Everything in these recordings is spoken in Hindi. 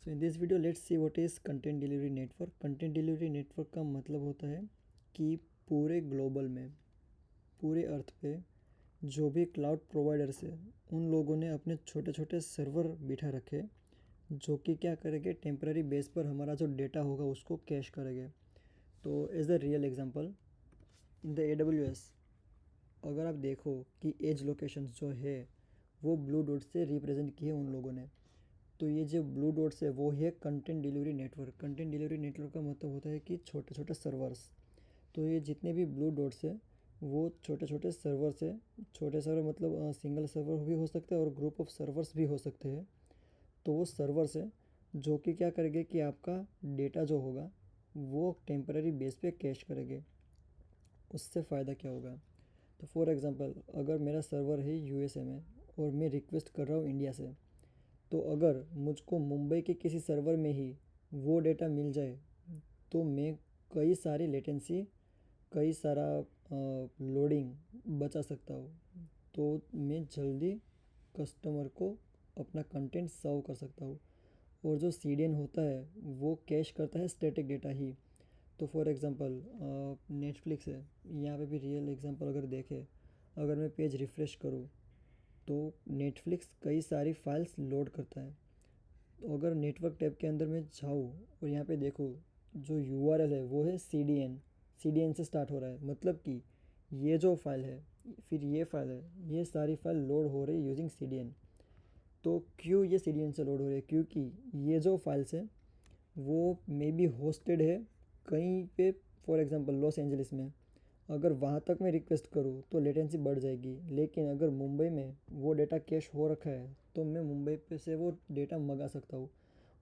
So in this video let's see what is content delivery network. Content delivery network का मतलब होता है कि पूरे ग्लोबल में, पूरे अर्थ पे जो भी क्लाउड प्रोवाइडर्स है उन लोगों ने अपने छोटे छोटे सर्वर बिठा रखे जो कि क्या करेंगे, टेम्पररी बेस पर हमारा जो डेटा होगा उसको कैश करेंगे। तो as a real example in the AWS, अगर आप देखो कि एज लोकेशंस जो है वो ब्लू डॉट से रिप्रेजेंट किए उन लोगों ने। तो ये जो ब्लू डॉट्स है वो है content delivery network. Content delivery network का मतलब होता है कि छोटे छोटे सर्वर्स। तो ये जितने भी ब्लू डॉट्स है वो छोटे छोटे सर्वर्स है। छोटे सर्वर मतलब सिंगल सर्वर भी हो सकते हैं और ग्रुप ऑफ सर्वर्स भी हो सकते हैं। तो वो सर्वर्स है जो कि क्या करेंगे कि आपका डेटा जो होगा वो टेम्पररी बेस पे कैश करेंगे। उससे फ़ायदा क्या होगा? तो फॉर एग्ज़ाम्पल अगर मेरा सर्वर है USA में और मैं रिक्वेस्ट कर रहा हूँ इंडिया से, तो अगर मुझको मुंबई के किसी सर्वर में ही वो डेटा मिल जाए तो मैं कई सारी लेटेंसी, कई सारा लोडिंग बचा सकता हूँ। तो मैं जल्दी कस्टमर को अपना कंटेंट सर्व कर सकता हूँ। और जो CDN होता है वो कैश करता है स्टैटिक डेटा ही। तो फॉर एग्ज़ाम्पल नेटफ्लिक्स है, यहाँ पे भी रियल एग्ज़ाम्पल अगर देखें, अगर मैं पेज रिफ़्रेश करूँ तो नेटफ्लिक्स कई सारी फाइल्स लोड करता है। तो अगर नेटवर्क टैब के अंदर मैं जाऊँ और यहाँ पे देखूँ, जो URL है वो है CDN से स्टार्ट हो रहा है, मतलब कि ये जो फाइल है, फिर ये फाइल है, ये सारी फाइल लोड हो रही है यूजिंग CDN। तो क्यों ये CDN से लोड हो रही है? क्योंकि ये जो फाइल्स है वो मे बी होस्टेड है कहीं पे, फॉर एग्ज़ाम्पल लॉस एंजलिस में। अगर वहाँ तक मैं रिक्वेस्ट करूँ तो लेटेंसी बढ़ जाएगी, लेकिन अगर मुंबई में वो डेटा कैश हो रखा है तो मैं मुंबई पे से वो डेटा मंगा सकता हूँ।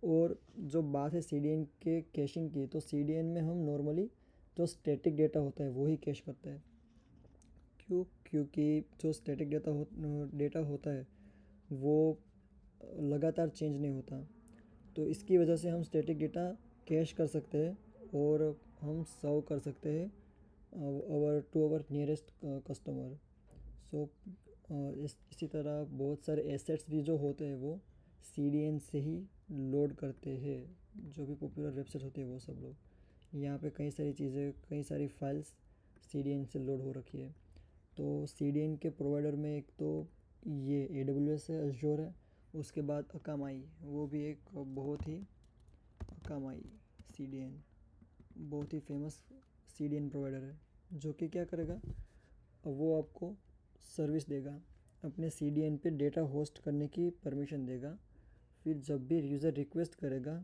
और जो बात है CDN के कैशिंग की, तो CDN में हम नॉर्मली जो स्टैटिक डेटा होता है वो ही कैश करते हैं। क्यों? क्योंकि जो स्टैटिक डेटा होता है वो लगातार चेंज नहीं होता। तो इसकी वजह से हम स्टैटिक डेटा कैश कर सकते हैं और हम सर्व कर सकते हैं अवर नियरेस्ट कस्टमर। सो इसी तरह बहुत सारे एसेट्स भी जो होते हैं वो CDN से ही लोड करते हैं। जो भी पॉपुलर वेबसाइट होती है वो सब लोग, यहाँ पे कई सारी चीज़ें, कई सारी फाइल्स CDN से लोड हो रखी है। तो CDN के प्रोवाइडर में एक तो ये AWS है, अज्योर है। उसके बाद अकामाई, वो भी एक बहुत ही, अकामाई CDN बहुत ही फेमस CDN प्रोवाइडर है, जो कि क्या करेगा, वो आपको सर्विस देगा, अपने CDN पे डेटा होस्ट करने की परमिशन देगा। फिर जब भी यूज़र रिक्वेस्ट करेगा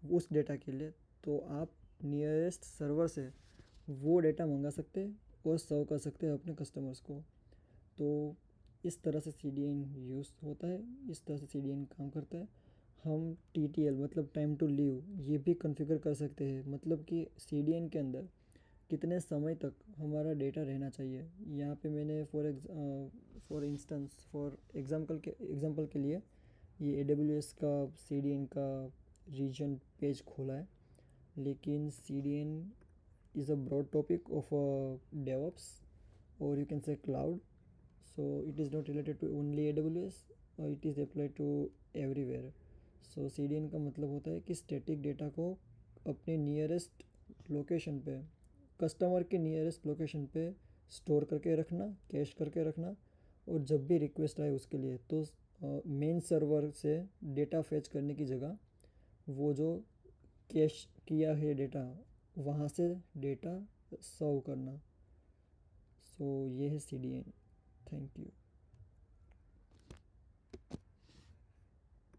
उस डेटा के लिए, तो आप नियरेस्ट सर्वर से वो डेटा मंगा सकते हैं और सर्व कर सकते हैं अपने कस्टमर्स को। तो इस तरह से CDN यूज़ होता है, इस तरह से CDN काम करता है। हम TTL मतलब टाइम टू लीव ये भी कॉन्फ़िगर कर सकते हैं, मतलब कि CDN के अंदर कितने समय तक हमारा डेटा रहना चाहिए। यहाँ पे मैंने फॉर एग्जांपल के लिए ये AWS का CDN का रीजन पेज खोला है। लेकिन CDN is a broad topic of DevOps, or you can say cloud. So it is not related to only AWS, it is applied to everywhere. So CDN का मतलब होता है कि स्टैटिक डेटा को अपने नियरेस्ट लोकेशन पे, कस्टमर के नियरेस्ट लोकेशन पे स्टोर करके रखना, कैश करके रखना। और जब भी रिक्वेस्ट आए उसके लिए, तो मेन सर्वर से डेटा फेच करने की जगह वो जो कैश किया है डेटा, वहाँ से डेटा सर्व करना। सो ये है CDN। Thank you.